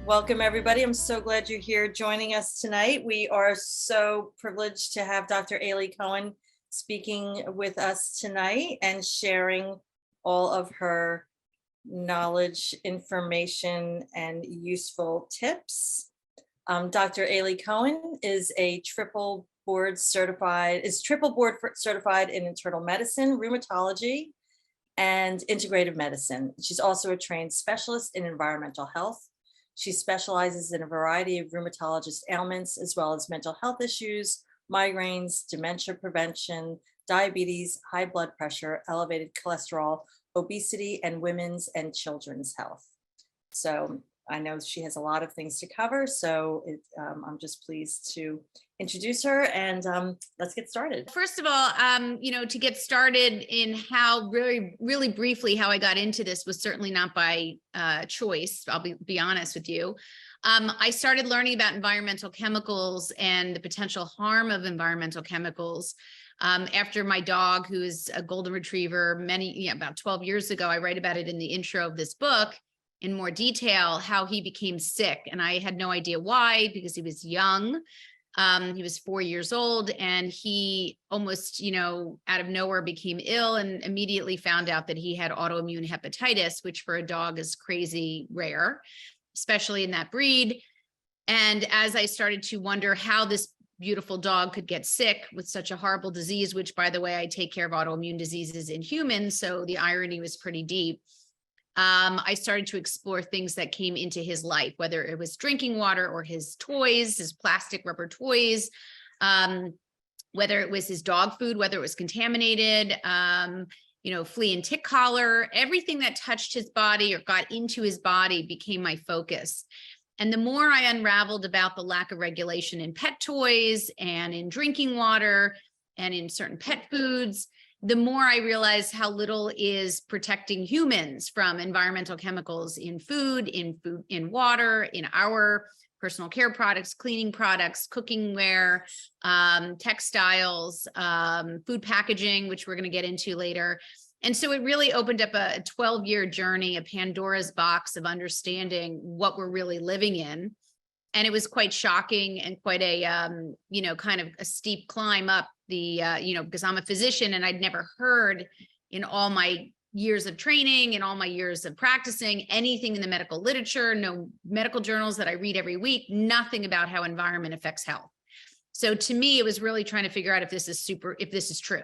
Welcome, everybody. I'm so glad you're here joining us tonight. We are so privileged to have Dr. Aly Cohen speaking with us tonight and sharing all of her knowledge, information, and useful tips. Dr. Aly Cohen is triple board certified in internal medicine, rheumatology, and integrative medicine. She's also a trained specialist in environmental health. She specializes in a variety of rheumatologist ailments, as well as mental health issues, migraines, dementia prevention, diabetes, high blood pressure, elevated cholesterol, obesity, and women's and children's health. So I know she has a lot of things to cover, so I'm just pleased to introduce her, and let's get started. First of all, to get started in how really briefly how I got into this was certainly not by choice. I'll be honest with you. I started learning about environmental chemicals and the potential harm of environmental chemicals after my dog, who is a golden retriever, about 12 years ago. I write about it in the intro of this book in more detail, how he became sick. And I had no idea why, because he was young. He was 4 years old, and he almost, out of nowhere became ill, and immediately found out that he had autoimmune hepatitis, which for a dog is crazy rare, especially in that breed. And as I started to wonder how this beautiful dog could get sick with such a horrible disease, which, by the way, I take care of autoimmune diseases in humans, so the irony was pretty deep. I started to explore things that came into his life, whether it was drinking water or his toys, his plastic rubber toys, whether it was his dog food, whether it was contaminated, flea and tick collar, everything that touched his body or got into his body became my focus. And the more I unraveled about the lack of regulation in pet toys and in drinking water and in certain pet foods, the more I realized how little is protecting humans from environmental chemicals in food, in water, in our personal care products, cleaning products, cooking ware, textiles, food packaging, which we're going to get into later. And so it really opened up a 12-year journey, a Pandora's box of understanding what we're really living in. And it was quite shocking and quite a, kind of a steep climb up because I'm a physician, and I'd never heard in all my years of training and all my years of practicing anything in the medical literature, no medical journals that I read every week, nothing about how environment affects health. So to me, it was really trying to figure out if this is true.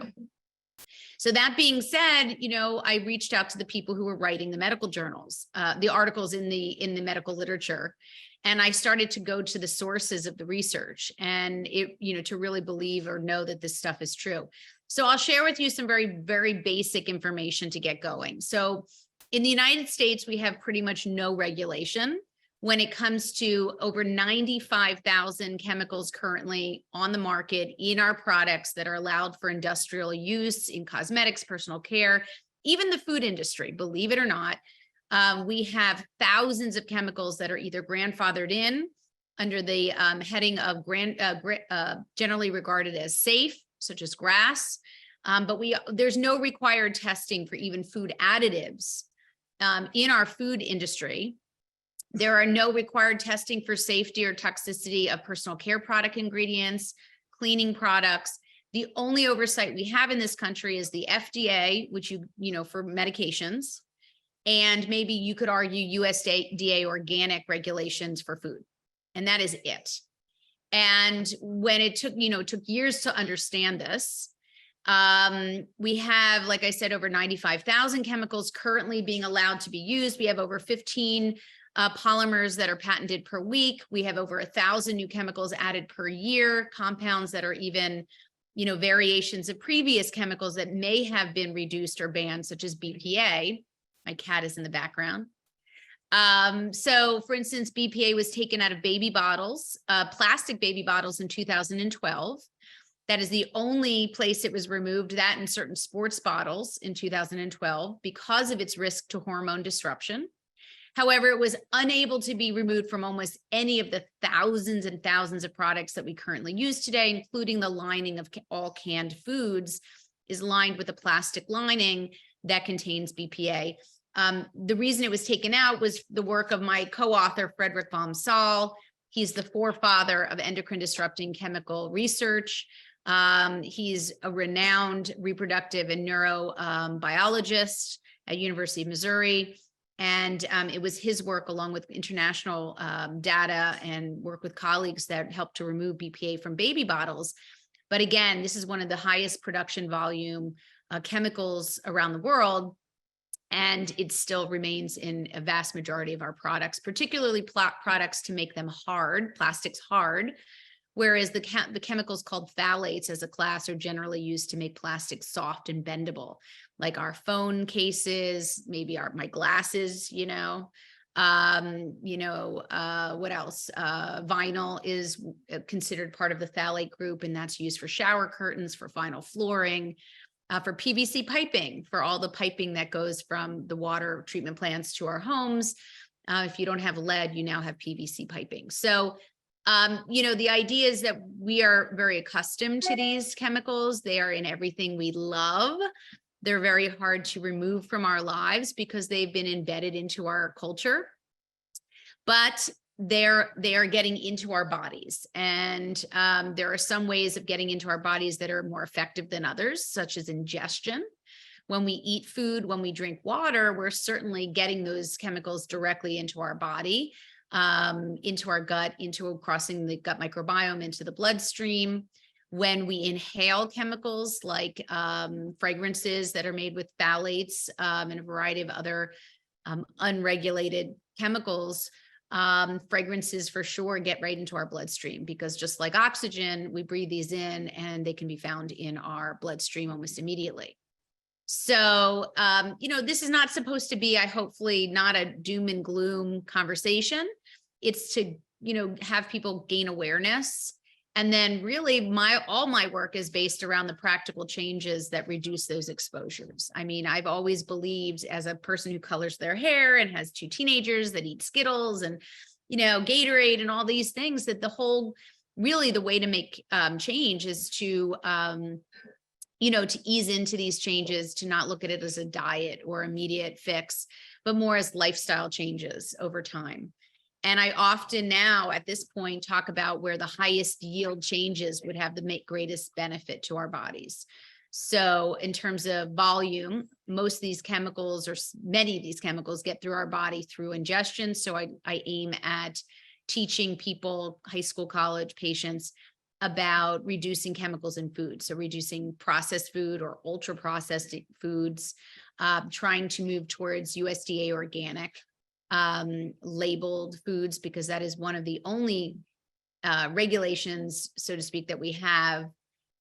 So that being said, I reached out to the people who were writing the medical journals, the articles in the medical literature. And I started to go to the sources of the research and to really believe or know that this stuff is true. So I'll share with you some very, very basic information to get going. So in the United States, we have pretty much no regulation when it comes to over 95,000 chemicals currently on the market in our products that are allowed for industrial use in cosmetics, personal care, even the food industry, believe it or not. We have thousands of chemicals that are either grandfathered in under the heading of generally regarded as safe, such as GRAS, but there's no required testing for even food additives in our food industry. There are no required testing for safety or toxicity of personal care product ingredients, cleaning products. The only oversight we have in this country is the FDA, which for medications. And maybe you could argue USDA organic regulations for food. And that is it. And when it took years to understand this, we have, like I said, over 95,000 chemicals currently being allowed to be used. We have over 15 polymers that are patented per week. We have over 1,000 new chemicals added per year, compounds that are even, variations of previous chemicals that may have been reduced or banned, such as BPA. My cat is in the background. So for instance, BPA was taken out of baby bottles, plastic baby bottles in 2012. That is the only place it was removed, that in certain sports bottles in 2012 because of its risk to hormone disruption. However, it was unable to be removed from almost any of the thousands and thousands of products that we currently use today, including the lining of all canned foods is lined with a plastic lining that contains BPA. The reason it was taken out was the work of my co-author, Frederick von Saal. He's the forefather of endocrine disrupting chemical research. He's a renowned reproductive and neurobiologist at University of Missouri. And it was his work, along with international data and work with colleagues, that helped to remove BPA from baby bottles. But again, this is one of the highest production volume chemicals around the world. And it still remains in a vast majority of our products, particularly products to make them hard, plastics hard, whereas the chemicals called phthalates as a class are generally used to make plastics soft and bendable, like our phone cases, maybe my glasses, what else? Vinyl is considered part of the phthalate group, and that's used for shower curtains, for vinyl flooring, for PVC piping, for all the piping that goes from the water treatment plants to our homes. If you don't have lead, you now have PVC piping. So, the idea is that we are very accustomed to these chemicals. They are in everything we love. They're very hard to remove from our lives because they've been embedded into our culture. But they are getting into our bodies, and there are some ways of getting into our bodies that are more effective than others, such as ingestion. When we eat food, when we drink water, we're certainly getting those chemicals directly into our body, into our gut, crossing the gut microbiome into the bloodstream. When we inhale chemicals like fragrances that are made with phthalates and a variety of other unregulated chemicals, fragrances for sure get right into our bloodstream, because just like oxygen, we breathe these in and they can be found in our bloodstream almost immediately. So, this is not supposed to be, hopefully not a doom and gloom conversation. It's to, have people gain awareness. And then really all my work is based around the practical changes that reduce those exposures. I mean, I've always believed, as a person who colors their hair and has 2 teenagers that eat Skittles and, Gatorade and all these things, that the way to make change is to, to ease into these changes, to not look at it as a diet or immediate fix, but more as lifestyle changes over time. And I often now at this point talk about where the highest yield changes would have the greatest benefit to our bodies. So in terms of volume, most of these chemicals, or many of these chemicals, get through our body through ingestion. So I aim at teaching people, high school, college patients, about reducing chemicals in food. So reducing processed food or ultra processed foods, trying to move towards USDA organic labeled foods, because that is one of the only regulations, so to speak, that we have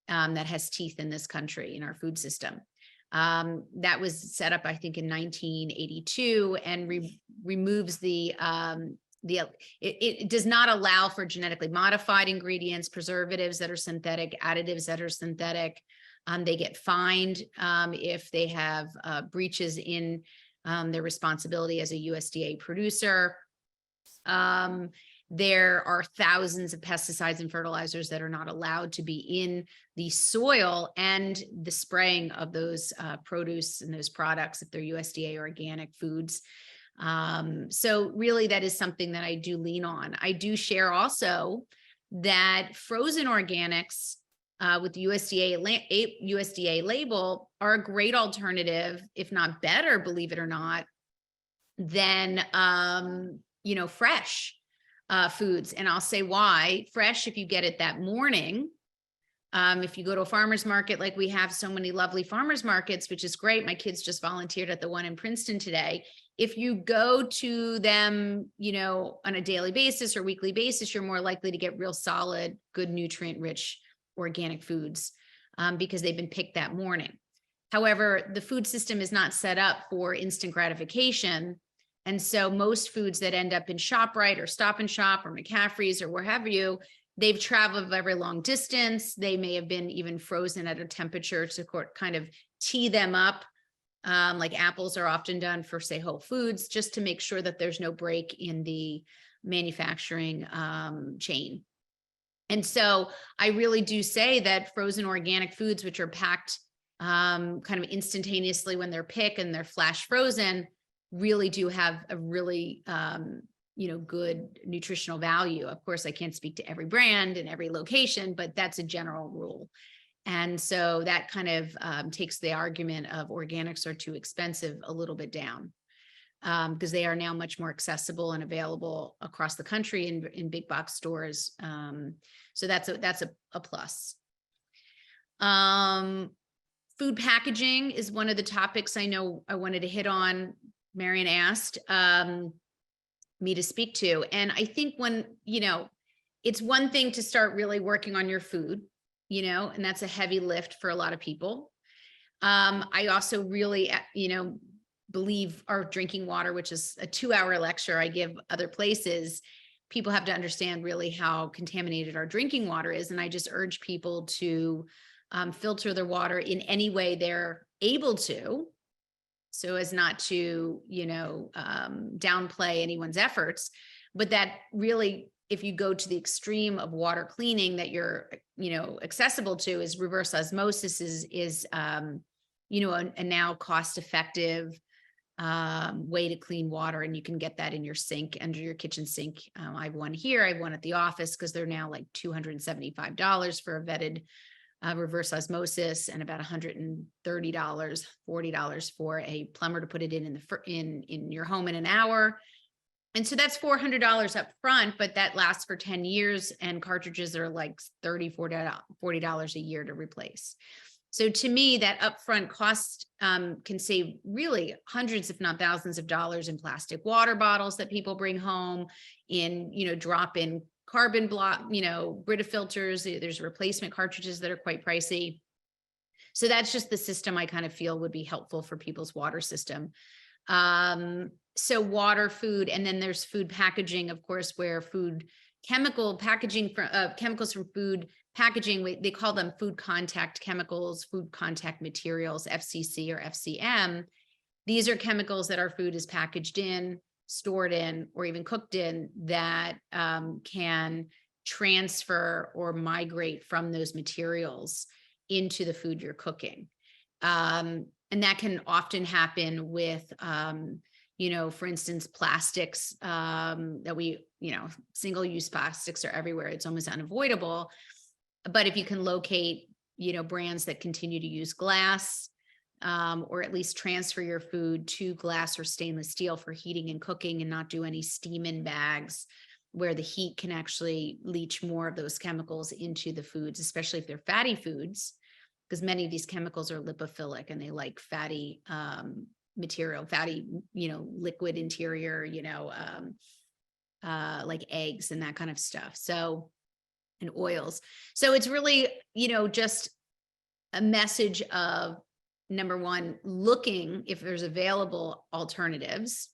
that has teeth in this country, in our food system. That was set up, I think, in 1982, and removes it does not allow for genetically modified ingredients, preservatives that are synthetic, additives that are synthetic. They get fined if they have breaches in their responsibility as a USDA producer. There are thousands of pesticides and fertilizers that are not allowed to be in the soil and the spraying of those produce and those products if they're USDA organic foods. So really that is something that I do lean on. I do share also that frozen organics with the USDA label are a great alternative, if not better, believe it or not, than fresh foods. And I'll say why. Fresh, if you get it that morning, if you go to a farmer's market, like we have so many lovely farmers markets, which is great. My kids just volunteered at the one in Princeton today. If you go to them, on a daily basis or weekly basis, you're more likely to get real solid, good, nutrient-rich organic foods because they've been picked that morning. However, the food system is not set up for instant gratification. And so most foods that end up in ShopRite or Stop and Shop or McCaffrey's or where have you, they've traveled a very long distance. They may have been even frozen at a temperature to kind of tee them up. Like apples are often done for, say, Whole Foods, just to make sure that there's no break in the manufacturing chain. And so I really do say that frozen organic foods, which are packed kind of instantaneously when they're picked and they're flash frozen, really do have a really, good nutritional value. Of course, I can't speak to every brand and every location, but that's a general rule. And so that kind of takes the argument of organics are too expensive a little bit down, because they are now much more accessible and available across the country in big box stores. So that's a plus. Food packaging is one of the topics I know I wanted to hit on. Marion asked me to speak to. And I think it's one thing to start really working on your food, and that's a heavy lift for a lot of people. I also really, believe our drinking water, which is a 2-hour lecture I give other places, people have to understand really how contaminated our drinking water is. And I just urge people to filter their water in any way they're able to, so as not to, downplay anyone's efforts. But that really, if you go to the extreme of water cleaning that you're, accessible to, is reverse osmosis is a now cost-effective way to clean water. And you can get that in your sink, under your kitchen sink. I have one here. I have one at the office, because they're now like $275 for a vetted reverse osmosis, and about $130, $40 for a plumber to put it in your home in an hour. And so that's $400 up front, but that lasts for 10 years, and cartridges are like $30, $40 a year to replace. So to me, that upfront cost can save really hundreds, if not thousands of dollars in plastic water bottles that people bring home, in, drop-in carbon block, Brita filters. There's replacement cartridges that are quite pricey. So that's just the system I kind of feel would be helpful for people's water system. So water, food, and then there's food packaging, of course, where chemicals from food packaging, they call them food contact chemicals, food contact materials, FCC or FCM. These are chemicals that our food is packaged in, stored in, or even cooked in, that can transfer or migrate from those materials into the food you're cooking. And that can often happen with, for instance, plastics that single-use plastics are everywhere. It's almost unavoidable. But if you can locate, brands that continue to use glass, or at least transfer your food to glass or stainless steel for heating and cooking, and not do any steam in bags, where the heat can actually leach more of those chemicals into the foods, especially if they're fatty foods, because many of these chemicals are lipophilic and they like fatty material, fatty, liquid interior, like eggs and that kind of stuff. So, and oils. So it's really, just a message of, number one, looking if there's available alternatives.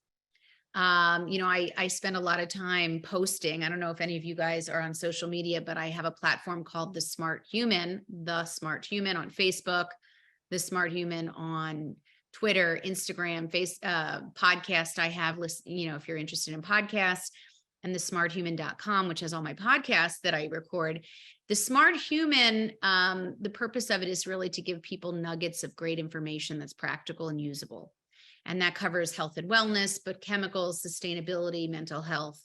I spend a lot of time posting. I don't know if any of you guys are on social media, but I have a platform called The Smart Human on Facebook, The Smart Human on Twitter, Instagram, podcast I have, if you're interested in podcasts, and thesmarthuman.com, which has all my podcasts that I record. The Smart Human, the purpose of it is really to give people nuggets of great information that's practical and usable. And that covers health and wellness, but chemicals, sustainability, mental health,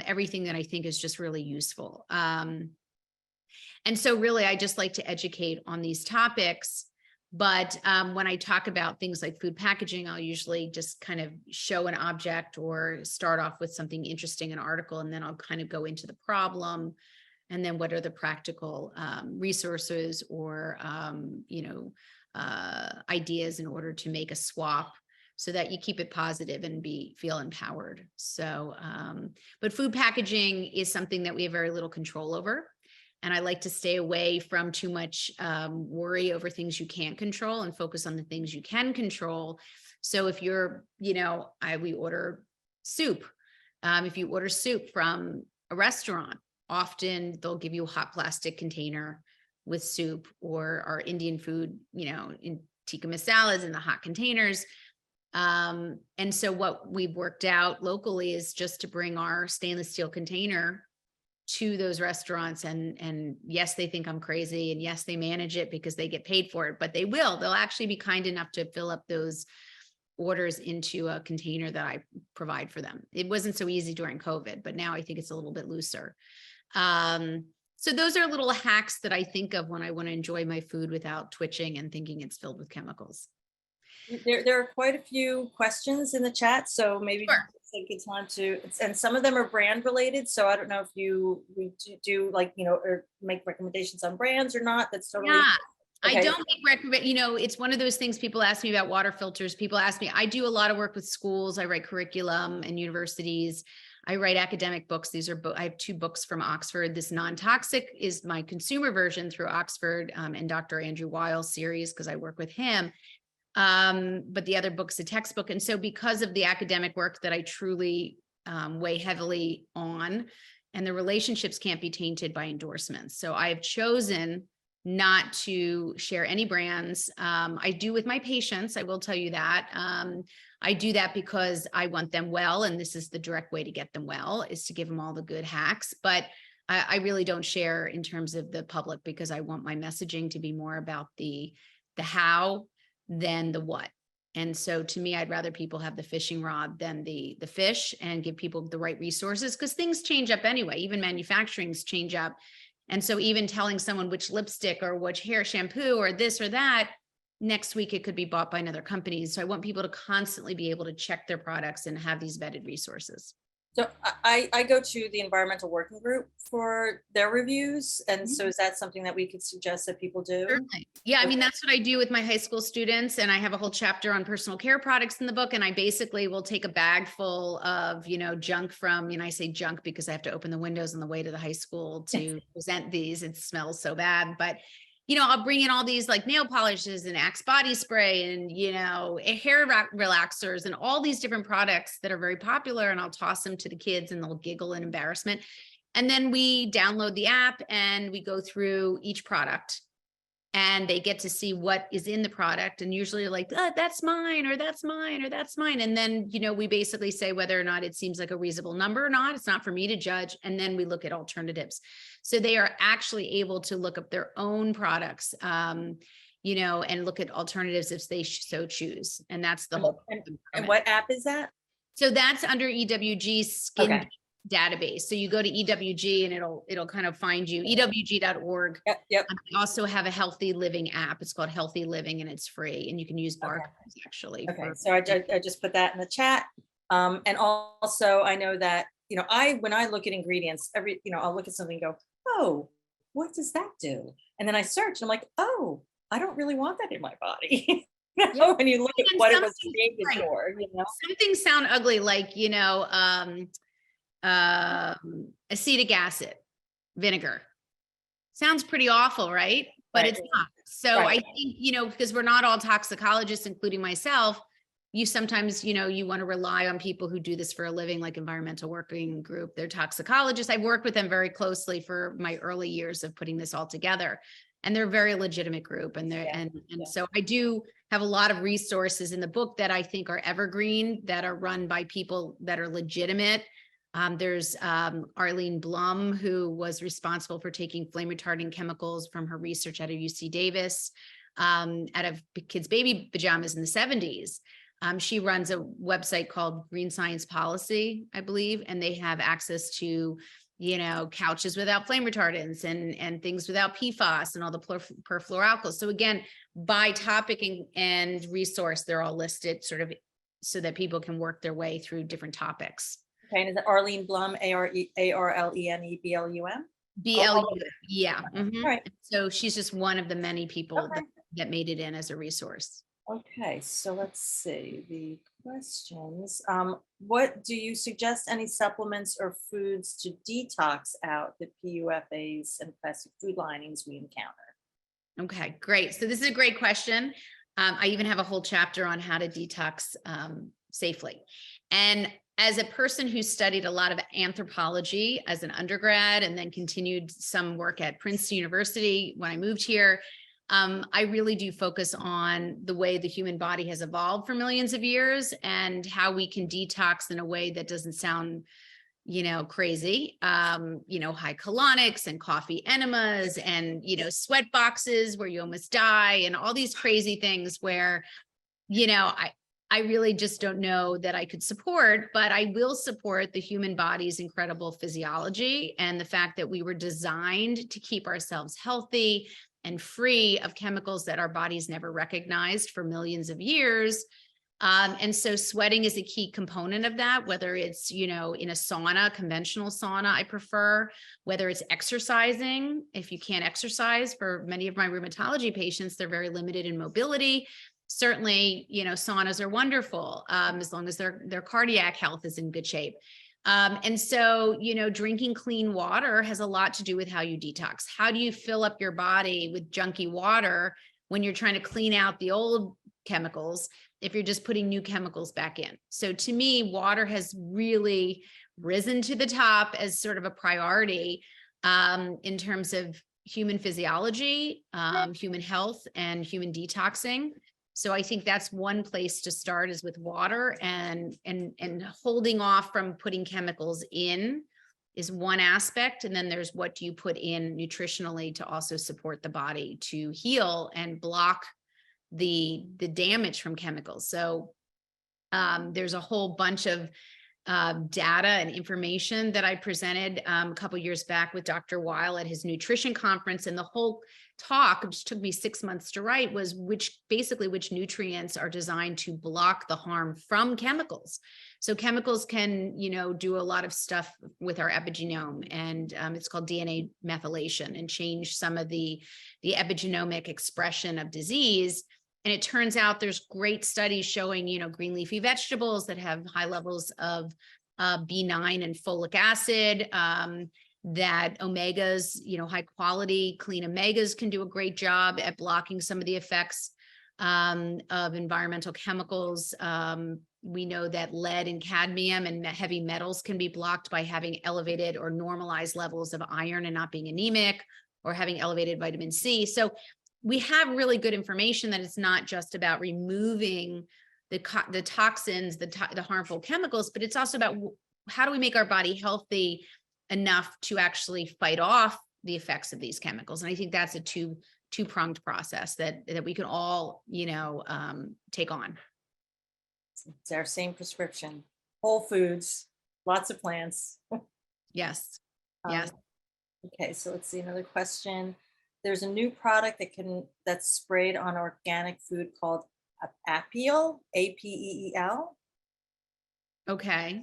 everything that I think is just really useful. And so really, I just like to educate on these topics. But when I talk about things like food packaging, I'll usually just kind of show an object or start off with something interesting, an article, and then I'll kind of go into the problem. And then what are the practical resources or, ideas in order to make a swap, so that you keep it positive and feel empowered. So, but food packaging is something that we have very little control over. And I like to stay away from too much worry over things you can't control and focus on the things you can control. So if you're, we order soup. If you order soup from a restaurant, often they'll give you a hot plastic container with soup, or our Indian food, in tikka masalas in the hot containers. And so what we've worked out locally is just to bring our stainless steel container to those restaurants. And yes, they think I'm crazy, and yes, they manage it because they get paid for it, but they'll actually be kind enough to fill up those orders into a container that I provide for them. It wasn't so easy during COVID, but now I think it's a little bit looser. So those are little hacks that I think of when I want to enjoy my food without twitching and thinking it's filled with chemicals. There are quite a few questions in the chat, so maybe Sure. take good time to, and some of them are brand related. So I don't know if we do like, or make recommendations on brands or not. That's totally Yeah. I okay. don't make recommend, it's one of those things people ask me about water filters. People ask me, I do a lot of work with schools. I write curriculum and universities. I write academic books. I have 2 books from Oxford. This Non-Toxic is my consumer version through Oxford and Dr. Andrew Weil's series, because I work with him. But the other book's a textbook. And so because of the academic work that I truly weigh heavily on, and the relationships can't be tainted by endorsements. So I have chosen not to share any brands. I do with my patients, I will tell you that. I do that because I want them well, and this is the direct way to get them well, is to give them all the good hacks. But I really don't share in terms of the public, because I want my messaging to be more about the how than the what. And so to me, I'd rather people have the fishing rod than the fish, and give people the right resources, because things change up anyway. Even manufacturings change up. And so even telling someone which lipstick or which hair shampoo or this or that, next week it could be bought by another company. So I want people to constantly be able to check their products and have these vetted resources. So I go to the environmental working group for their reviews. And so is that something that we could suggest that people do? Certainly. Yeah, I mean, that's what I do with my high school students. And I have a whole chapter on personal care products in the book. And I basically will take a bag full of, junk from, I say junk because I have to open the windows on the way to the high school to present these. It smells so bad. But I'll bring in all these like nail polishes and Axe body spray and, hair relaxers and all these different products that are very popular. And I'll toss them to the kids and they'll giggle in embarrassment. And then we download the app and we go through each product, and they get to see what is in the product. And usually like, oh, that's mine, or that's mine, or that's mine. And then, we basically say whether or not it seems like a reasonable number or not. It's not for me to judge. And then we look at alternatives. So they are actually able to look up their own products, and look at alternatives if they so choose. And that's the whole. And what app is that? So that's under EWG Skin Okay. Database. So you go to EWG and it'll kind of find you, ewg.org. Yep. I also have a healthy living app. It's called Healthy Living, and it's free, and you can use barcodes actually. Okay. So I just put that in the chat. And also I know that, when I look at ingredients, I'll look at something and go, oh, what does that do? And then I search and I'm like, oh, I don't really want that in my body. When you look at what it was created for, Some things sound ugly, like, acetic acid, vinegar. Sounds pretty awful, right? But Right. it's not. So Right. I think, because we're not all toxicologists, including myself, you sometimes, you want to rely on people who do this for a living, like environmental working group. They're toxicologists. I've worked with them very closely for my early years of putting this all together. And they're a very legitimate group. And so I do have a lot of resources in the book that I think are evergreen, that are run by people that are legitimate. There's Arlene Blum, who was responsible for taking flame retardant chemicals from her research out of UC Davis, out of kids' baby pajamas in the 70s. She runs a website called Green Science Policy, I believe, and they have access to, couches without flame retardants and things without PFAS and all the perfluoroalkyls. So again, by topic and resource, they're all listed sort of so that people can work their way through different topics. Okay. And is it Arlene Blum, ARLENEBLUM? BLU, yeah. Mhm. All right. So she's just one of the many people Okay. that made it in as a resource. Okay, so let's see the questions. What do you suggest any supplements or foods to detox out the PUFAs and plastic food linings we encounter? Okay, great. So this is a great question. I even have a whole chapter on how to detox safely. And as a person who studied a lot of anthropology as an undergrad and then continued some work at Princeton University when I moved here, I really do focus on the way the human body has evolved for millions of years and how we can detox in a way that doesn't sound, crazy. High colonics and coffee enemas and, sweat boxes where you almost die and all these crazy things where, I really just don't know that I could support, but I will support the human body's incredible physiology and the fact that we were designed to keep ourselves healthy and free of chemicals that our bodies never recognized for millions of years. And so sweating is a key component of that, whether it's, in a sauna, conventional sauna, I prefer, whether it's exercising. If you can't exercise, for many of my rheumatology patients, they're very limited in mobility. Certainly, saunas are wonderful, as long as their cardiac health is in good shape. And so, drinking clean water has a lot to do with how you detox. How do you fill up your body with junky water when you're trying to clean out the old chemicals, if you're just putting new chemicals back in? So to me, water has really risen to the top as sort of a priority in terms of human physiology, human health, and human detoxing. So I think that's one place to start, is with water, and holding off from putting chemicals in is one aspect. And then there's what do you put in nutritionally to also support the body to heal and block the damage from chemicals. So there's a whole bunch of data and information that I presented a couple years back with Dr. Weil at his nutrition conference. And the whole talk, which took me 6 months to write, was which nutrients are designed to block the harm from chemicals. So chemicals can, do a lot of stuff with our epigenome, and it's called DNA methylation, and change some of the epigenomic expression of disease. And it turns out there's great studies showing, green leafy vegetables that have high levels of B9 and folic acid, that omegas, high quality clean omegas can do a great job at blocking some of the effects of environmental chemicals. We know that lead and cadmium and heavy metals can be blocked by having elevated or normalized levels of iron and not being anemic, or having elevated vitamin C. So we have really good information that it's not just about removing the toxins, the harmful chemicals, but it's also about how do we make our body healthy enough to actually fight off the effects of these chemicals. And I think that's a two-pronged process that we can all, take on. It's our same prescription: whole foods, lots of plants. Yes. Um, Yes. Okay, so let's see another question. There's a new product that's sprayed on organic food called Apeel, Apeel. Okay.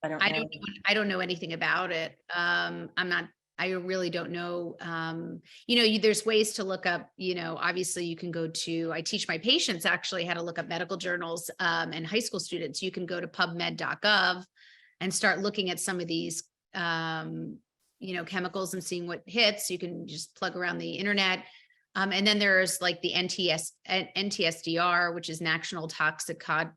I don't I know. don't know anything about it. I really don't know. There's ways to look up, obviously you can I teach my patients actually how to look up medical journals, and high school students. You can go to pubmed.gov and start looking at some of these, chemicals and seeing what hits. You can just plug around the internet. And then there's like the NTSDR, which is NTSDR.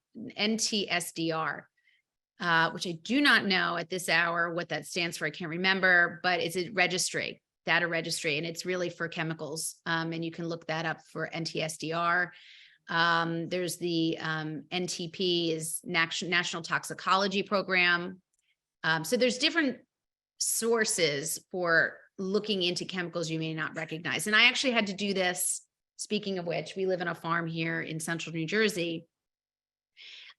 Which I do not know at this hour what that stands for. I can't remember, but it's a data registry, and it's really for chemicals. And you can look that up for NTSDR. There's the NTP is National Toxicology Program. So there's different sources for looking into chemicals you may not recognize. And I actually had to do this. Speaking of which, we live on a farm here in central New Jersey.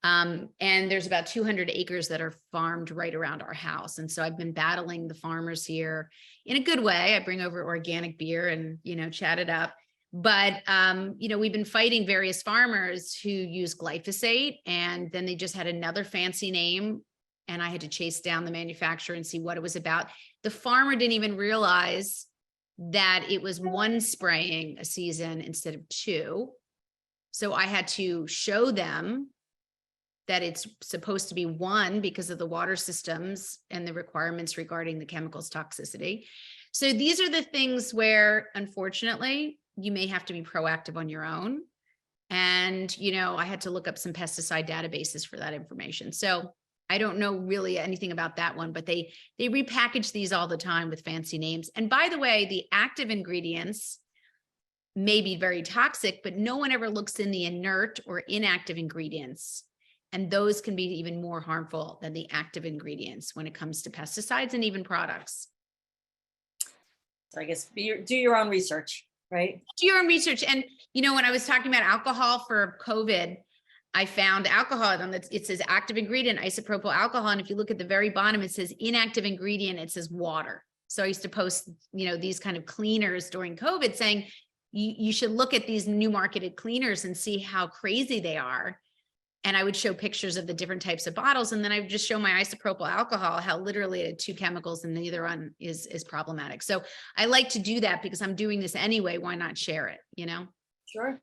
And there's about 200 acres that are farmed right around our house. And so I've been battling the farmers here in a good way. I bring over organic beer and, chat it up. But, we've been fighting various farmers who use glyphosate, and then they just had another fancy name, and I had to chase down the manufacturer and see what it was about. The farmer didn't even realize that it was one spraying a season instead of two. So I had to show them that it's supposed to be one because of the water systems and the requirements regarding the chemicals toxicity. So these are the things where, unfortunately, you may have to be proactive on your own. And, I had to look up some pesticide databases for that information. So I don't know really anything about that one, but they repackage these all the time with fancy names. And by the way, the active ingredients may be very toxic, but no one ever looks in the inert or inactive ingredients. And those can be even more harmful than the active ingredients when it comes to pesticides and even products. So I guess do your own research, right? Do your own research. And, when I was talking about alcohol for COVID, I found alcohol on that. It says active ingredient, isopropyl alcohol. And if you look at the very bottom, it says inactive ingredient, it says water. So I used to post, these kind of cleaners during COVID saying, you should look at these new marketed cleaners and see how crazy they are. And I would show pictures of the different types of bottles. And then I would just show my isopropyl alcohol, how literally it had 2 chemicals and neither one is problematic. So I like to do that because I'm doing this anyway. Why not share it, Sure.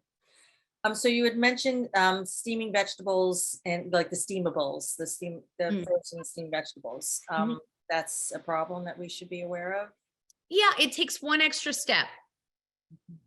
So you had mentioned steaming vegetables and like the steamables, the frozen steamed vegetables. That's a problem that we should be aware of. Yeah, it takes one extra step.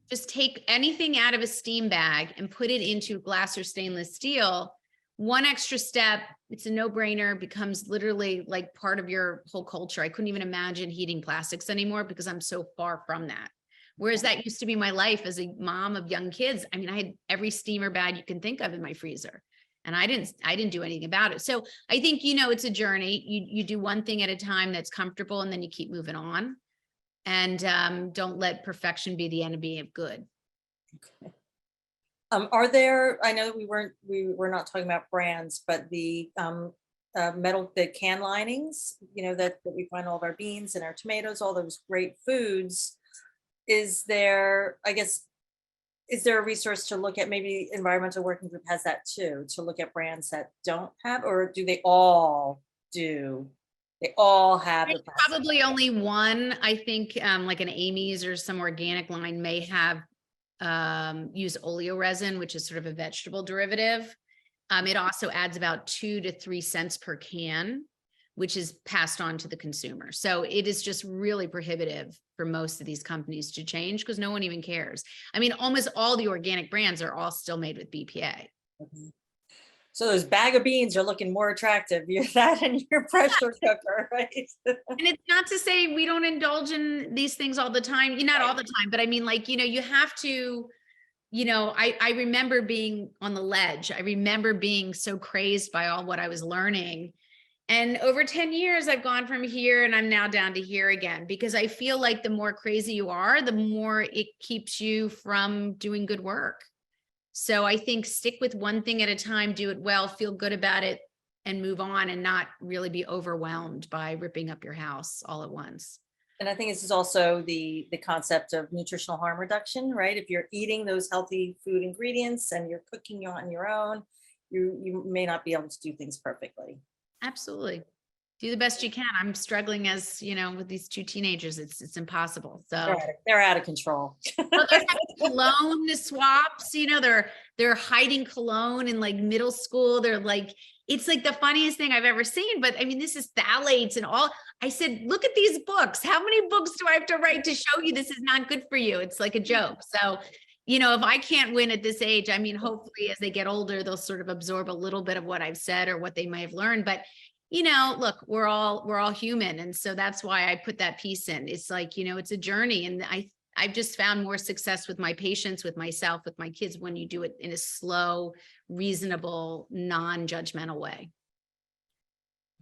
Just take anything out of a steam bag and put it into glass or stainless steel. One extra step, it's a no-brainer, becomes literally like part of your whole culture. I couldn't even imagine heating plastics anymore because I'm so far from that. Whereas that used to be my life as a mom of young kids. I mean, I had every steamer bag you can think of in my freezer, and I didn't do anything about it. So I think, it's a journey. You do one thing at a time that's comfortable, and then you keep moving on. And don't let perfection be the enemy of good. Okay. Are there, I know we were not talking about brands, but the the can linings, that we find all of our beans and our tomatoes, all those great foods. Is there a resource to look at? Maybe Environmental Working Group has that too, to look at brands that don't have, or do they all do? They all have the plastic. Probably only one. I think like an Amy's or some organic line may have use oleoresin, which is sort of a vegetable derivative. It also adds about 2 to 3 cents per can, which is passed on to the consumer. So it is just really prohibitive for most of these companies to change because no one even cares. I mean, almost all the organic brands are all still made with BPA. So those bag of beans are looking more attractive. You're that in your pressure cooker, right? And it's not to say we don't indulge in these things all the time. Not all the time, but I mean, like, you have to, I remember being on the ledge. I remember being so crazed by all what I was learning. And over 10 years, I've gone from here and I'm now down to here again, because I feel like the more crazy you are, the more it keeps you from doing good work. So I think stick with one thing at a time, do it well, feel good about it, and move on, and not really be overwhelmed by ripping up your house all at once. And I think this is also the concept of nutritional harm reduction, right? If you're eating those healthy food ingredients and you're cooking on your own, you may not be able to do things perfectly. Absolutely. Do the best you can. I'm struggling as, with these 2 teenagers, it's impossible. So they're out of control. Well, they're having cologne swaps, they're hiding cologne in like middle school. They're like, it's like the funniest thing I've ever seen. But I mean, this is phthalates and all. I said, look at these books. How many books do I have to write to show you this is not good for you? It's like a joke. So, if I can't win at this age, I mean, hopefully as they get older, they'll sort of absorb a little bit of what I've said or what they might have learned. But look, we're all human. And so that's why I put that piece in. It's like, it's a journey. And I've just found more success with my patients, with myself, with my kids, when you do it in a slow, reasonable, non-judgmental way.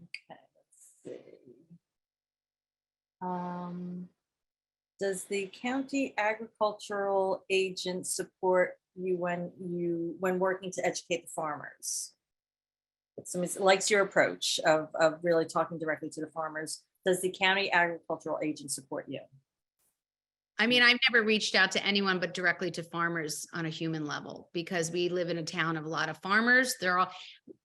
Okay, let's see. Does the county agricultural agent support you when working to educate the farmers? Somebody likes your approach of really talking directly to the farmers. Does the county agricultural agent support you? I mean, I've never reached out to anyone but directly to farmers on a human level, because we live in a town of a lot of farmers.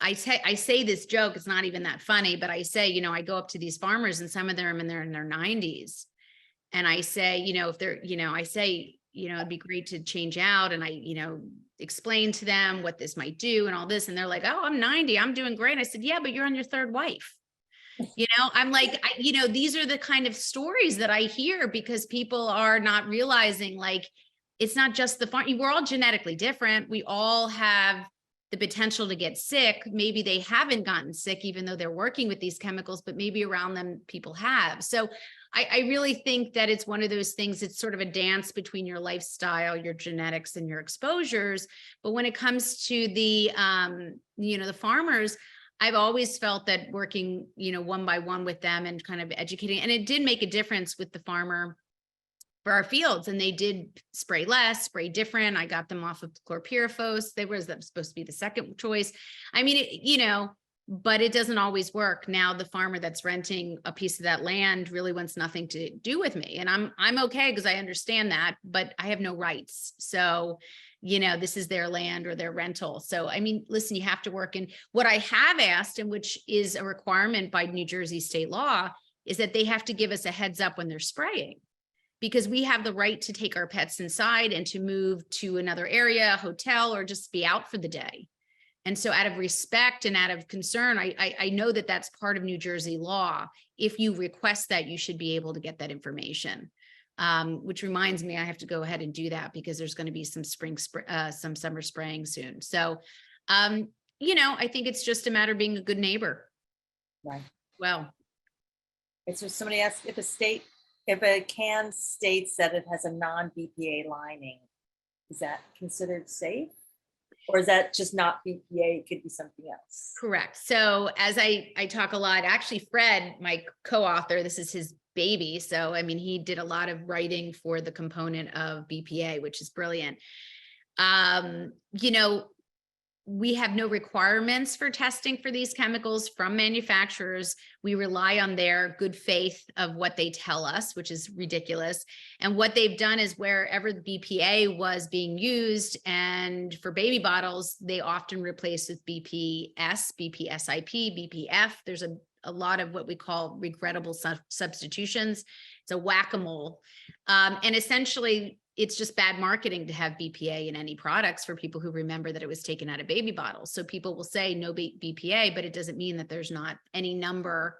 I say this joke, it's not even that funny, but I say, I go up to these farmers and some of them, and they're in their 90s. And I say, if they're, I say, it'd be great to change out. And I, explain to them what this might do and all this. And they're like, oh, I'm 90, I'm doing great. I said, yeah, but you're on your 3rd wife. I'm like, these are the kind of stories that I hear, because people are not realizing, like, it's not just the farm. We're all genetically different. We all have the potential to get sick. Maybe they haven't gotten sick, even though they're working with these chemicals, but maybe around them people have. So I really think that it's one of those things. It's sort of a dance between your lifestyle, your genetics, and your exposures. But when it comes to the, the farmers, I've always felt that working, one by one with them and kind of educating, and it did make a difference with the farmer for our fields, and they did spray less, spray different. I got them off of chlorpyrifos. They was supposed to be the second choice. I mean, but it doesn't always work. Now the farmer that's renting a piece of that land really wants nothing to do with me, and I'm okay because I understand that, but I have no rights. So, this is their land or their rental. So, I mean, listen, you have to work. And what I have asked, and which is a requirement by New Jersey state law, is that they have to give us a heads up when they're spraying, because we have the right to take our pets inside and to move to another area, a hotel, or just be out for the day. And so out of respect and out of concern, I know that that's part of New Jersey law. If you request that, you should be able to get that information. Which reminds me, I have to go ahead and do that because there's going to be some some summer spraying soon. So, I think it's just a matter of being a good neighbor. Right. Well, it's just somebody asked if a can states that it has a non-BPA lining, is that considered safe? Or is that just not BPA? It could be something else. Correct. So as I talk a lot, actually, Fred, my co-author, this is his baby. So, I mean, he did a lot of writing for the component of BPA, which is brilliant. We have no requirements for testing for these chemicals from manufacturers. We rely on their good faith of what they tell us, which is ridiculous. And what they've done is wherever the BPA was being used, and for baby bottles, they often replace with BPS, BPSIP, BPF. There's a lot of what we call regrettable substitutions. It's a whack-a-mole. And essentially, it's just bad marketing to have BPA in any products for people who remember that it was taken out of baby bottles. So people will say no BPA, but it doesn't mean that there's not any number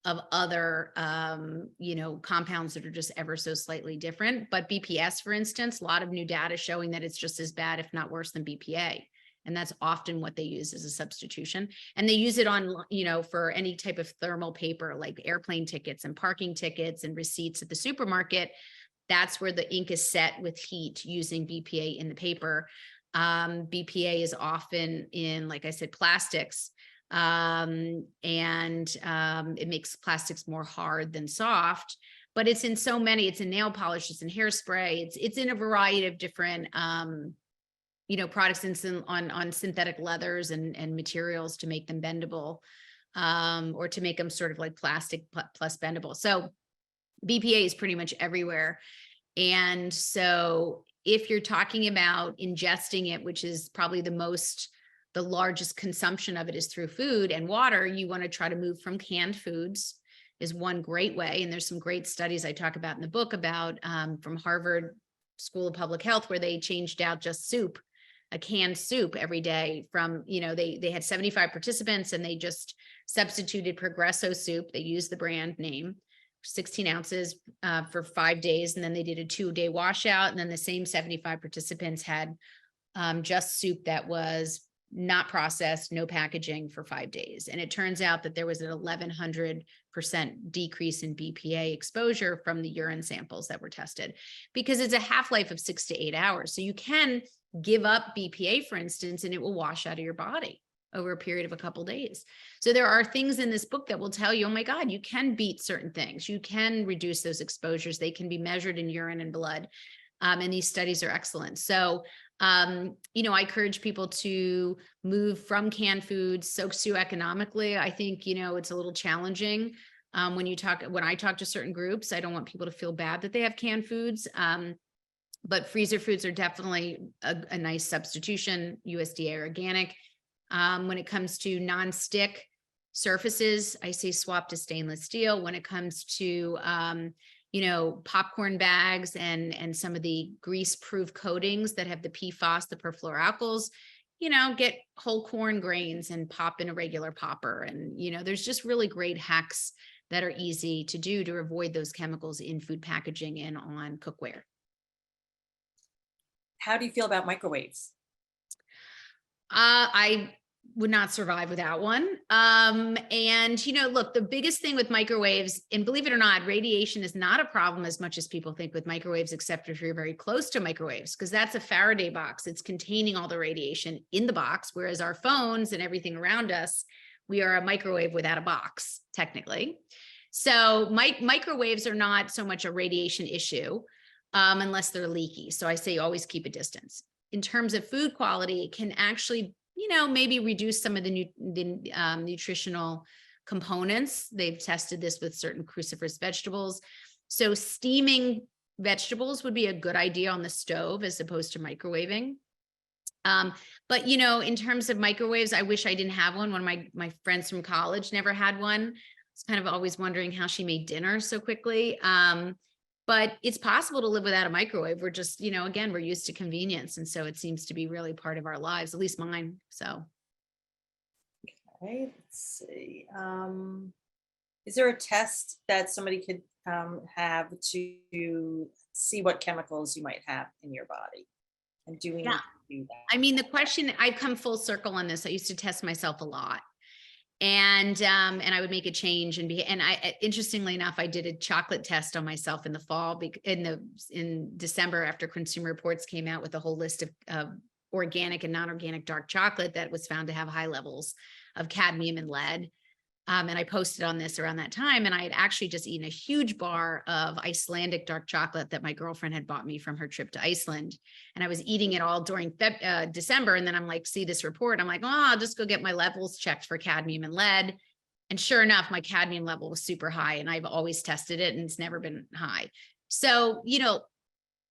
of other, compounds that are just ever so slightly different. But BPS, for instance, a lot of new data showing that it's just as bad, if not worse than BPA. And that's often what they use as a substitution. And they use it on, for any type of thermal paper, like airplane tickets and parking tickets and receipts at the supermarket. That's where the ink is set with heat using BPA in the paper. BPA is often in, like I said, plastics. And it makes plastics more hard than soft, but it's in so many, it's in nail polish, it's in hairspray, it's in a variety of different, products on synthetic leathers and materials to make them bendable, or to make them sort of like plastic plus bendable. So BPA is pretty much everywhere. And so if you're talking about ingesting it, which is probably the largest consumption of it is through food and water, you want to try to move from canned foods is one great way. And there's some great studies I talk about in the book about from Harvard School of Public Health, where they changed out just soup, a canned soup every day from, they had 75 participants and they just substituted Progresso soup. They used the brand name, 16 ounces for 5 days. And then they did a 2-day washout. And then the same 75 participants had just soup that was not processed, no packaging for 5 days. And it turns out that there was an 1100% decrease in BPA exposure from the urine samples that were tested, because it's a half-life of 6 to 8 hours. So you can give up BPA, for instance, and it will wash out of your body over a period of a couple of days. So there are things in this book that will tell you, oh my God, you can beat certain things. You can reduce those exposures. They can be measured in urine and blood. And these studies are excellent. So, I encourage people to move from canned foods socioeconomically. I think, it's a little challenging. When I talk to certain groups, I don't want people to feel bad that they have canned foods. But freezer foods are definitely a nice substitution, USDA organic. When it comes to non-stick surfaces, I say swap to stainless steel. When it comes to, popcorn bags and some of the grease-proof coatings that have the PFAS, the perfluoroalkyls, get whole corn grains and pop in a regular popper. And, there's just really great hacks that are easy to do to avoid those chemicals in food packaging and on cookware. How do you feel about microwaves? I would not survive without one. Look, the biggest thing with microwaves, and believe it or not, radiation is not a problem as much as people think with microwaves, except if you're very close to microwaves, because that's a Faraday box. It's containing all the radiation in the box, whereas our phones and everything around us, we are a microwave without a box, technically. So microwaves are not so much a radiation issue. unless they're leaky. So I say always keep a distance. In terms of food quality, it can actually, maybe reduce some of the nutritional components. They've tested this with certain cruciferous vegetables. So steaming vegetables would be a good idea on the stove as opposed to microwaving. But in terms of microwaves, I wish I didn't have one. One of my friends from college never had one. I was kind of always wondering how she made dinner so quickly. But it's possible to live without a microwave. We're just, again, we're used to convenience. And so it seems to be really part of our lives, at least mine. So. Okay, let's see. Is there a test that somebody could have to see what chemicals you might have in your body? And do we need to do that? I mean, the question, I've come full circle on this. I used to test myself a lot. And I would make a change interestingly enough, I did a chocolate test on myself in the fall, in December, after Consumer Reports came out with a whole list of organic and non-organic dark chocolate that was found to have high levels of cadmium and lead. And I posted on this around that time, and I had actually just eaten a huge bar of Icelandic dark chocolate that my girlfriend had bought me from her trip to Iceland. And I was eating it all during December. And then I'm like, see this report. I'm like, oh, I'll just go get my levels checked for cadmium and lead. And sure enough, my cadmium level was super high, and I've always tested it and it's never been high. So,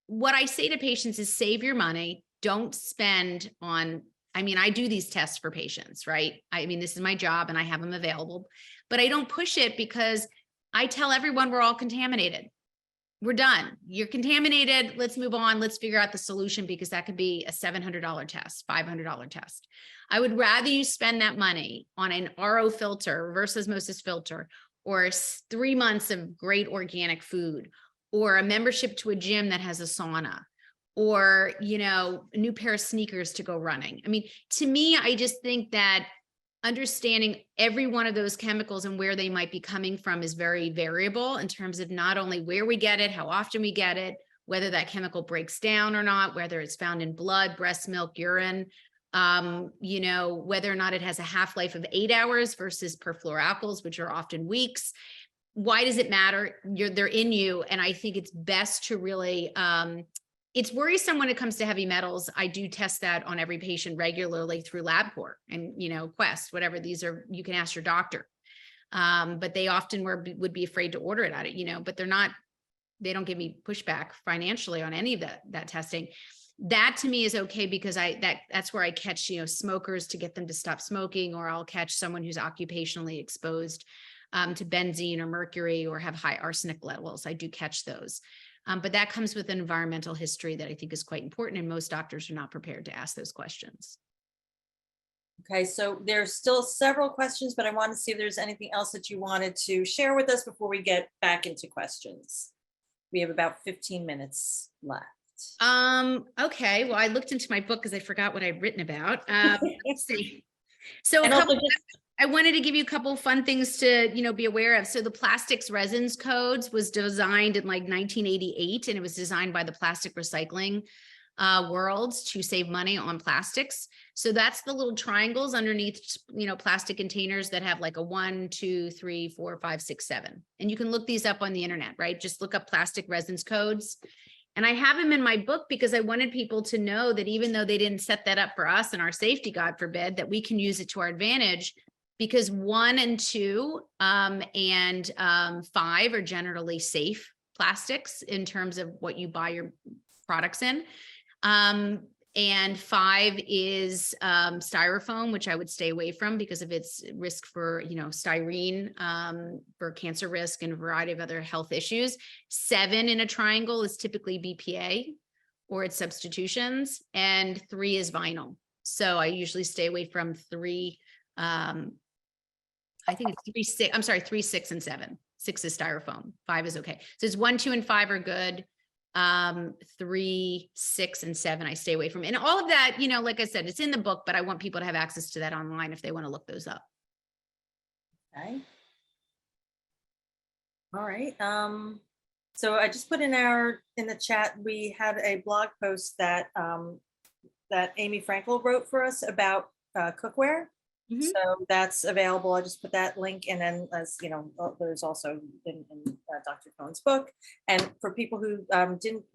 what I say to patients is save your money. Don't spend on, I do these tests for patients, right? This is my job and I have them available, but I don't push it because I tell everyone we're all contaminated. We're done. You're contaminated. Let's move on. Let's figure out the solution, because that could be a $700 test, $500 test. I would rather you spend that money on an RO filter, reverse osmosis filter, or 3 months of great organic food, or a membership to a gym that has a sauna, or, a new pair of sneakers to go running. To me, I just think that understanding every one of those chemicals and where they might be coming from is very variable in terms of not only where we get it, how often we get it, whether that chemical breaks down or not, whether it's found in blood, breast milk, urine, whether or not it has a half-life of 8 hours versus perfluoroalkyls, which are often weeks. Why does it matter? They're in you. And I think it's best to really, it's worrisome when it comes to heavy metals. I do test that on every patient regularly through LabCorp and, Quest, whatever these are, you can ask your doctor. But they often would be afraid to order it at it, but they don't give me pushback financially on any of that testing. That to me is okay, because that's where I catch, smokers to get them to stop smoking, or I'll catch someone who's occupationally exposed to benzene or mercury or have high arsenic levels. I do catch those. But that comes with an environmental history that I think is quite important, and most doctors are not prepared to ask those questions. Okay, so there's still several questions, but I want to see if there's anything else that you wanted to share with us before we get back into questions. We have about 15 minutes left. Okay, well, I looked into my book because I forgot what I'd written about. Let's see. So I wanted to give you a couple of fun things to, be aware of. So the plastics resins codes was designed in like 1988, and it was designed by the plastic recycling world to save money on plastics. So that's the little triangles underneath, plastic containers that have like a 1, 2, 3, 4, 5, 6, 7. And you can look these up on the internet, right? Just look up plastic resins codes. And I have them in my book because I wanted people to know that even though they didn't set that up for us and our safety, God forbid, that we can use it to our advantage, because 1 and 2 and 5 are generally safe plastics in terms of what you buy your products in. And 5 is styrofoam, which I would stay away from because of its risk for, styrene, for cancer risk and a variety of other health issues. 7 in a triangle is typically BPA or its substitutions, and 3 is vinyl. So I usually stay away from 3. I think it's 3, 6. I'm sorry, 3, 6, and 7. 6 is styrofoam. 5 is okay. So it's 1, 2, and 5 are good. 3, 6, and 7 I stay away from. And all of that, like I said, it's in the book, but I want people to have access to that online if they want to look those up. Okay. All right. So I just put in the chat, we had a blog post that that Amy Frankel wrote for us about cookware. Mhm. So that's available. I just put that link, and then, as you know, there's also in Dr. Cohen's book. And for people who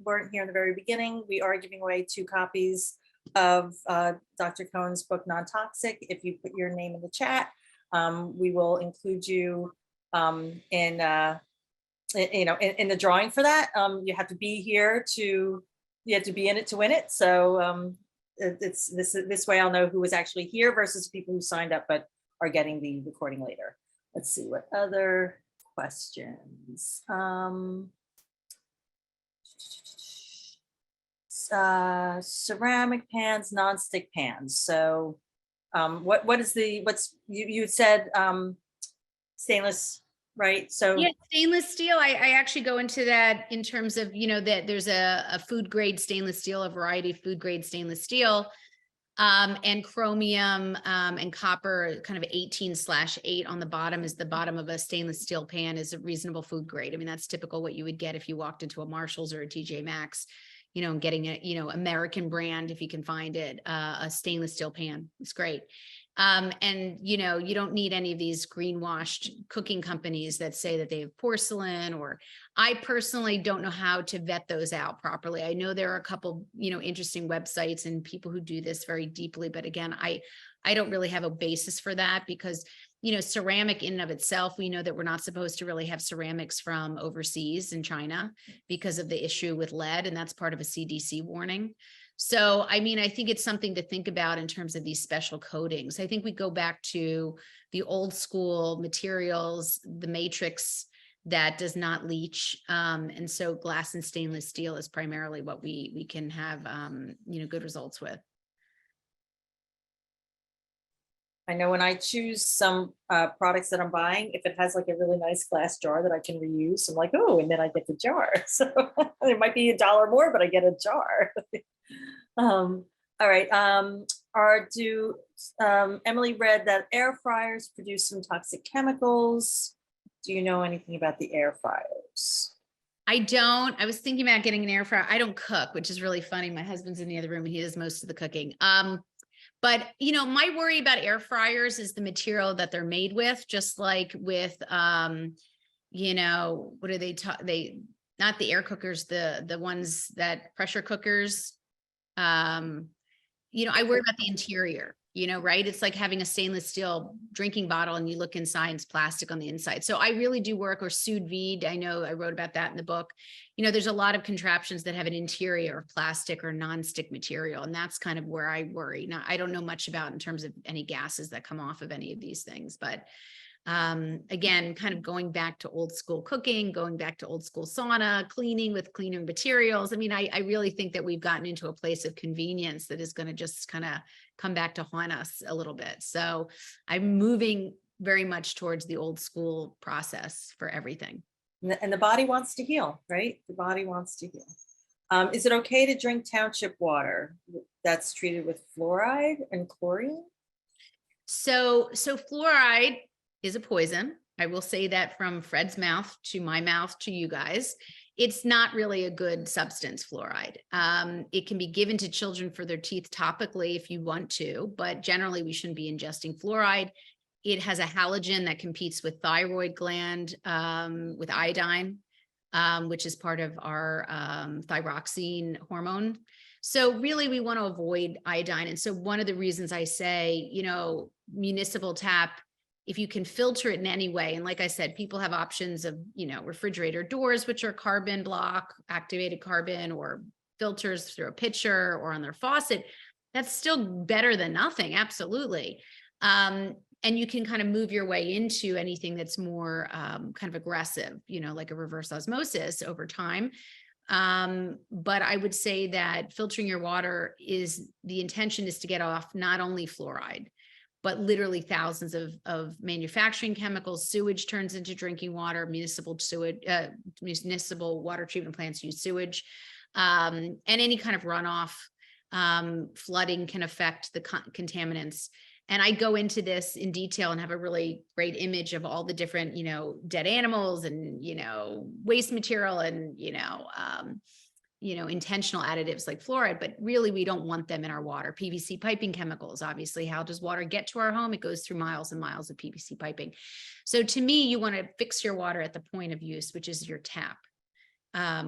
weren't here in the very beginning, we are giving away 2 copies of Dr. Cohen's book, Non-Toxic. If you put your name in the chat, we will include you in the drawing for that. You have to be here you have to be in it to win it. So it's this way I'll know who was actually here versus people who signed up but are getting the recording later. Let's see what other questions. Ceramic pans, nonstick pans. So what's you said stainless, right? So Yeah, stainless steel. I actually go into that in terms of, that there's a food grade stainless steel, a variety of food grade stainless steel, and chromium, and copper, kind of 18/8 on the bottom is the bottom of a stainless steel pan is a reasonable food grade. I mean, that's typical what you would get if you walked into a Marshall's or a TJ Maxx, and getting a, American brand, if you can find it, a stainless steel pan. It's great. And you don't need any of these greenwashed cooking companies that say that they have porcelain, or I personally don't know how to vet those out properly. I know there are a couple, interesting websites and people who do this very deeply, but again, I don't really have a basis for that because, ceramic in and of itself, we know that we're not supposed to really have ceramics from overseas in China because of the issue with lead, and that's part of a CDC warning. So, I mean, I think it's something to think about in terms of these special coatings. I think we go back to the old school materials, the matrix that does not leach. And so glass and stainless steel is primarily what we can have, good results with. I know when I choose some products that I'm buying, if it has like a really nice glass jar that I can reuse, I'm like, oh, and then I get the jar. So it might be $1 more, but I get a jar. All right. Emily read that air fryers produce some toxic chemicals. Do you know anything about the air fryers? I don't. I was thinking about getting an air fryer. I don't cook, which is really funny. My husband's in the other room and he does most of the cooking. But my worry about air fryers is the material that they're made with, just like with, what do they not the air cookers, the ones that pressure cookers. I worry about the interior, right? It's like having a stainless steel drinking bottle and you look inside, it's plastic on the inside. So I really do work, or sous vide. I know I wrote about that in the book. There's a lot of contraptions that have an interior of plastic or non-stick material. And that's kind of where I worry. Now, I don't know much about in terms of any gases that come off of any of these things, but again, kind of going back to old school cooking, going back to old school sauna, cleaning with cleaner materials. I mean, I really think that we've gotten into a place of convenience that is going to just kind of come back to haunt us a little bit. So I'm moving very much towards the old school process for everything. And the body wants to heal, right? The body wants to heal. Is it okay to drink township water that's treated with fluoride and chlorine? So fluoride is a poison. I will say that from Fred's mouth to my mouth to you guys. It's not really a good substance, fluoride. It can be given to children for their teeth topically if you want to, but generally we shouldn't be ingesting fluoride. It has a halogen that competes with thyroid gland, with iodine, which is part of our thyroxine hormone. So really we want to avoid iodine. And so one of the reasons I say, municipal tap, if you can filter it in any way. And like I said, people have options of, refrigerator doors, which are carbon block, activated carbon, or filters through a pitcher or on their faucet. That's still better than nothing. Absolutely. And you can kind of move your way into anything that's more kind of aggressive, like a reverse osmosis over time. But I would say that filtering your water the intention is to get off not only fluoride, but literally thousands of manufacturing chemicals. Sewage turns into drinking water. Municipal water treatment plants use sewage, and any kind of runoff. Flooding can affect the contaminants. And I go into this in detail and have a really great image of all the different, dead animals and, waste material and, intentional additives like fluoride, but really we don't want them in our water. PVC piping chemicals, obviously, how does water get to our home? It goes through miles and miles of PVC piping. So to me, you want to fix your water at the point of use, which is your tap,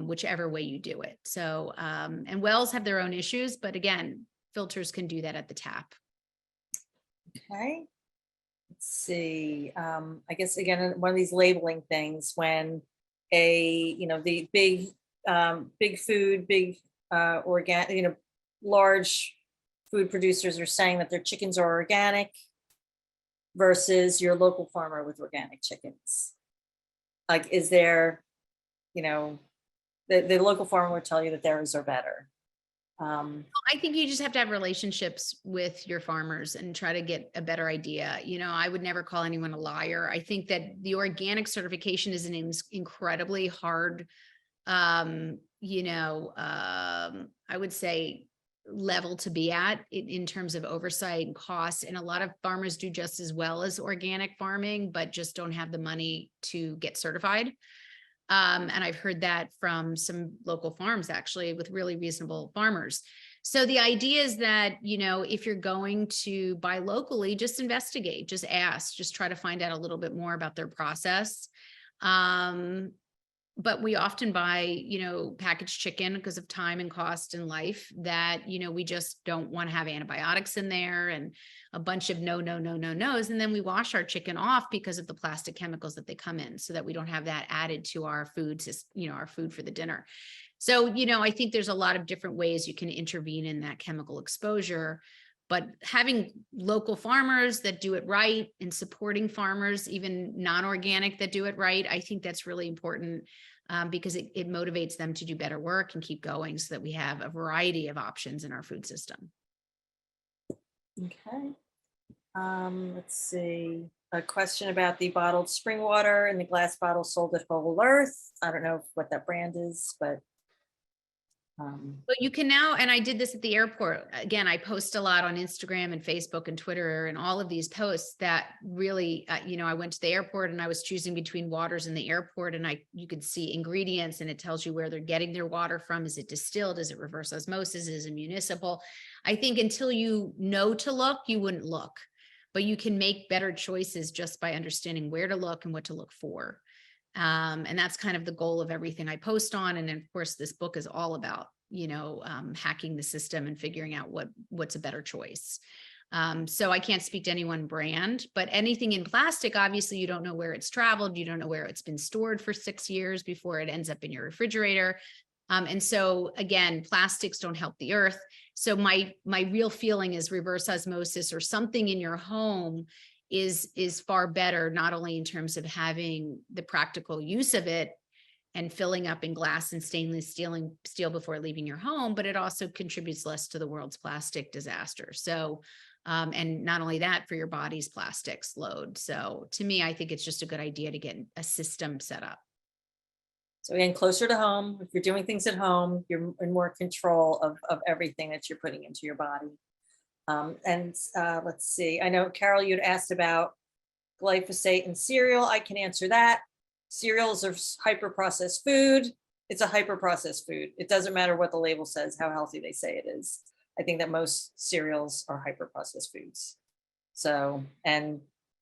whichever way you do it. So, and wells have their own issues, but again, filters can do that at the tap. Okay. Let's see. I guess again, one of these labeling things when the big food, big organic, large food producers are saying that their chickens are organic versus your local farmer with organic chickens. Like, is there, the local farmer would tell you that theirs are better. I think you just have to have relationships with your farmers and try to get a better idea. I would never call anyone a liar. I think that the organic certification is an incredibly hard, I would say level to be at in terms of oversight and costs. And a lot of farmers do just as well as organic farming, but just don't have the money to get certified. And I've heard that from some local farms, actually, with really reasonable farmers. So the idea is that, if you're going to buy locally, just investigate, just ask, just try to find out a little bit more about their process. But we often buy, packaged chicken because of time and cost in life that, we just don't want to have antibiotics in there and a bunch of no's. And then we wash our chicken off because of the plastic chemicals that they come in so that we don't have that added to our food, our food for the dinner. So, I think there's a lot of different ways you can intervene in that chemical exposure. But having local farmers that do it right and supporting farmers, even non-organic, that do it right, I think that's really important because it motivates them to do better work and keep going so that we have a variety of options in our food system. Okay. Let's see. A question about the bottled spring water and the glass bottle sold at Whole Earth. I don't know what that brand is, but But you can now, and I did this at the airport. Again, I post a lot on Instagram and Facebook and Twitter and all of these posts that really, I went to the airport and I was choosing between waters in the airport and you could see ingredients and it tells you where they're getting their water from. Is it distilled? Is it reverse osmosis? Is it municipal? I think until you know to look, you wouldn't look, but you can make better choices just by understanding where to look and what to look for. And that's kind of the goal of everything I post on. And of course, this book is all about, hacking the system and figuring out what's a better choice. So I can't speak to any one brand, but anything in plastic, obviously you don't know where it's traveled. You don't know where it's been stored for 6 years before it ends up in your refrigerator. And so again, plastics don't help the earth. So my real feeling is reverse osmosis or something in your home is far better, not only in terms of having the practical use of it and filling up in glass and stainless steel before leaving your home, but it also contributes less to the world's plastic disaster. So, and not only that, for your body's plastics load. So to me, I think it's just a good idea to get a system set up. So again, closer to home. If you're doing things at home, you're in more control of everything that you're putting into your body. Let's see. I know, Carol, you'd asked about glyphosate in cereal. I can answer that. Cereals are hyper-processed food. It's a hyper-processed food. It doesn't matter what the label says, how healthy they say it is. I think that most cereals are hyper-processed foods. So, and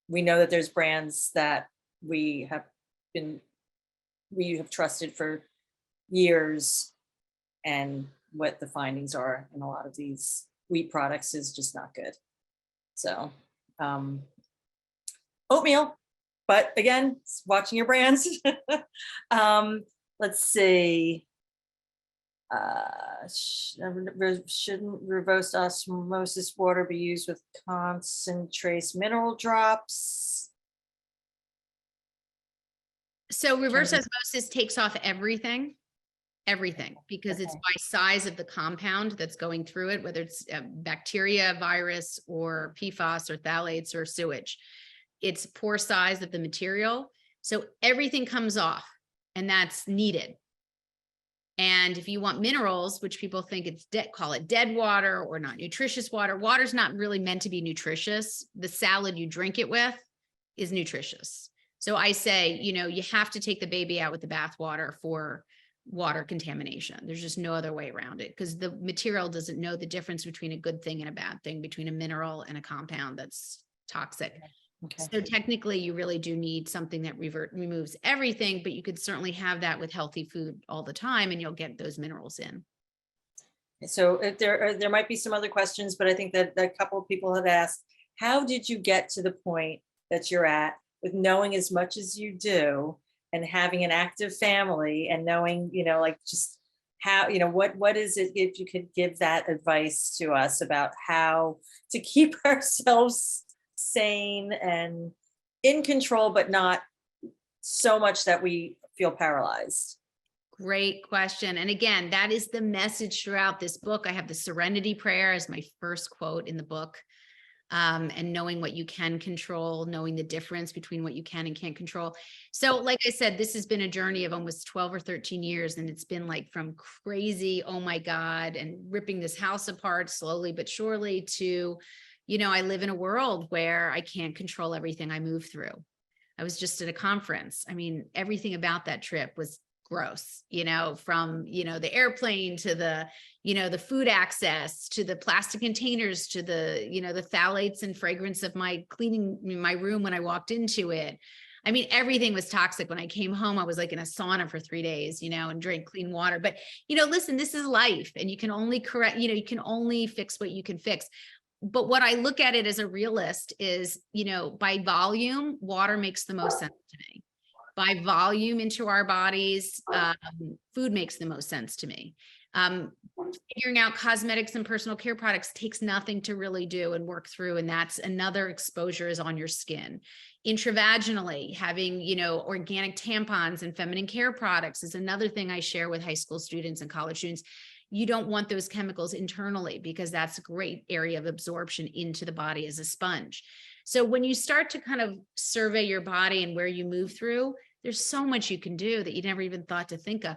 we know that there's brands that we have trusted for years, and what the findings are in a lot of these wheat products is just not good. So, oatmeal, but again, watching your brands. Let's see. Shouldn't reverse osmosis water be used with concentrated mineral drops? So reverse osmosis takes off everything, because it's Okay. by size of the compound that's going through it, whether it's bacteria, virus, or PFAS, or phthalates, or sewage. It's pore size of the material. So everything comes off, and that's needed. And if you want minerals, which people think it's call it dead water or not nutritious water, water's not really meant to be nutritious. The salad you drink it with is nutritious. So I say, you have to take the baby out with the bathwater for water contamination. There's just no other way around it because the material doesn't know the difference between a good thing and a bad thing, between a mineral and a compound that's toxic. Okay. So technically you really do need something that removes everything, but you could certainly have that with healthy food all the time and you'll get those minerals in. So if there might be some other questions, but I think that a couple of people have asked, how did you get to the point that you're at with knowing as much as you do and having an active family and knowing, like just how, what is it, if you could give that advice to us about how to keep ourselves sane and in control, but not so much that we feel paralyzed? Great question. And again, that is the message throughout this book. I have the serenity prayer as my first quote in the book. And knowing what you can control, knowing the difference between what you can and can't control. So like I said, this has been a journey of almost 12 or 13 years. And it's been like from crazy, oh my God, and ripping this house apart slowly but surely to, I live in a world where I can't control everything I move through. I was just at a conference. I mean, everything about that trip was gross, from, the airplane to the food access to the plastic containers to the, the phthalates and fragrance of my cleaning my room when I walked into it. I mean, everything was toxic. When I came home, I was like in a sauna for 3 days, and drank clean water. But, listen, this is life and you can only correct, you can only fix what you can fix. But what I look at it as a realist is, by volume, water makes the most sense to me. By volume into our bodies, food makes the most sense to me. Figuring out cosmetics and personal care products takes nothing to really do and work through. And that's another exposure is on your skin. Intravaginally, having, organic tampons and feminine care products is another thing I share with high school students and college students. You don't want those chemicals internally because that's a great area of absorption into the body as a sponge. So when you start to kind of survey your body and where you move through, there's so much you can do that you never even thought to think of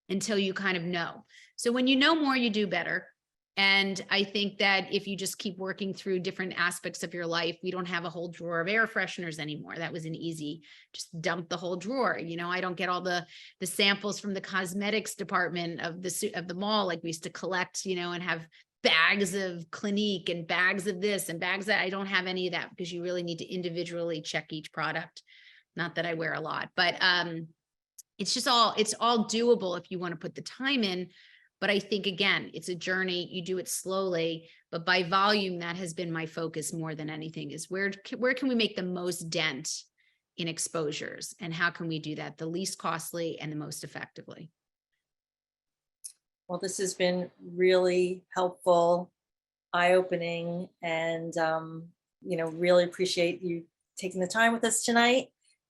until you kind of know. So when you know more, you do better. And I think that if you just keep working through different aspects of your life, we don't have a whole drawer of air fresheners anymore. That was an easy, just dump the whole drawer. I don't get all the samples from the cosmetics department of the mall like we used to collect, and have bags of Clinique and bags of this and bags that. I don't have any of that because you really need to individually check each product. Not that I wear a lot, but it's all doable if you want to put the time in. But I think, again, it's a journey. You do it slowly, but by volume, that has been my focus more than anything is where can we make the most dent in exposures and how can we do that the least costly and the most effectively? Well, this has been really helpful, eye-opening, and really appreciate you taking the time with us tonight.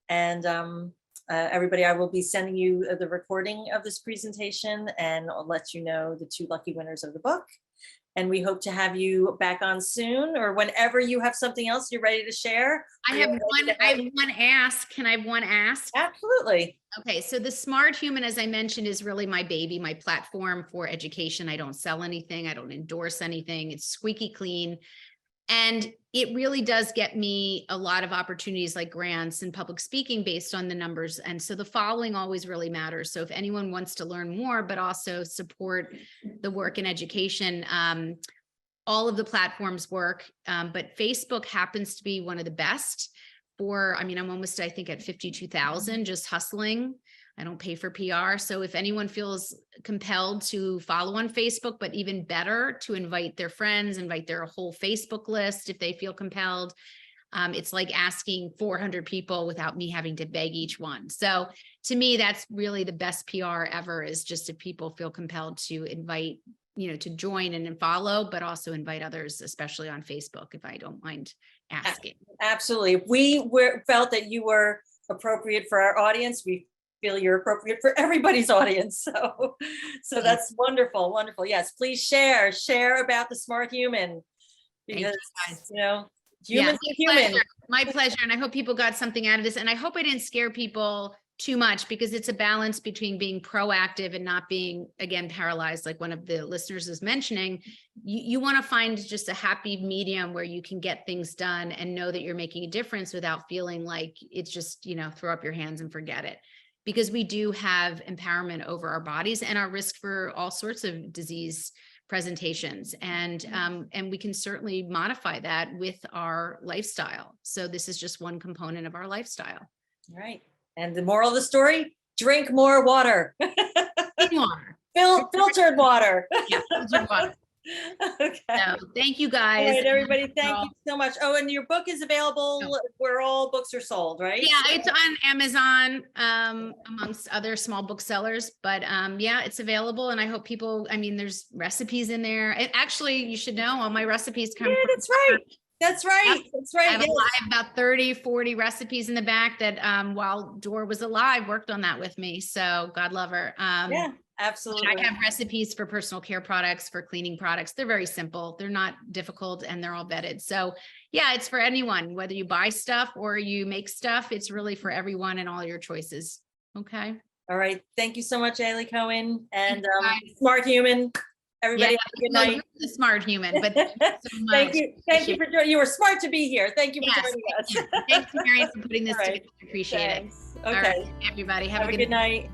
And everybody, I will be sending you the recording of this presentation, and I'll let you know the 2 lucky winners of the book. And we hope to have you back on soon, or whenever you have something else you're ready to share. I have one ask. Can I have one ask? Absolutely. Okay, so the Smart Human, as I mentioned, is really my baby, my platform for education. I don't sell anything. I don't endorse anything. It's squeaky clean. And it really does get me a lot of opportunities like grants and public speaking based on the numbers. And so the following always really matters. So if anyone wants to learn more, but also support the work in education, all of the platforms work, but Facebook happens to be one of the best I'm almost, I think at 52,000 just hustling. I don't pay for PR. So if anyone feels compelled to follow on Facebook, but even better to invite their friends, invite their whole Facebook list if they feel compelled. It's like asking 400 people without me having to beg each one. So to me, that's really the best PR ever is just if people feel compelled to invite, to join and follow, but also invite others, especially on Facebook, if I don't mind asking. Absolutely. If we felt that you were appropriate for our audience, we feel you're appropriate for everybody's audience. So that's wonderful. Wonderful. Yes. Please share about the Smart Human because, humans are human. My pleasure. And I hope people got something out of this. And I hope I didn't scare people too much because it's a balance between being proactive and not being, again, paralyzed. Like one of the listeners is mentioning, you want to find just a happy medium where you can get things done and know that you're making a difference without feeling like it's just, throw up your hands and forget it. because we do have empowerment over our bodies and our risk for all sorts of disease presentations. And we can certainly modify that with our lifestyle. So this is just one component of our lifestyle. Right. And the moral of the story, drink more water. Water. Filtered water. Yeah, filtered water. Okay. So thank you guys. All right, everybody. Thank you so much. Oh, and your book is available where all books are sold, right? Yeah, it's on Amazon, amongst other small booksellers, but yeah, it's available. And I hope people, I mean, there's recipes in there. And actually, you should know all my recipes come Yeah, from. that's right. That's right. That's right. I have about 30, 40 recipes in the back that while Dor was alive, worked on that with me. So God love her. Yeah, absolutely. I have recipes for personal care products, for cleaning products. They're very simple. They're not difficult and they're all vetted. So yeah, it's for anyone, whether you buy stuff or you make stuff, it's really for everyone and all your choices. Okay. All right. Thank you so much, Aly Cohen, and smart human. Everybody have a good night. You're a smart human, but thank you so much. Thank you. Thank you for joining. You were smart to be here. Thank you for joining us. Thanks, Mary, for putting this All right. together. I appreciate Thanks. it. Okay. All right, everybody. Have a good night.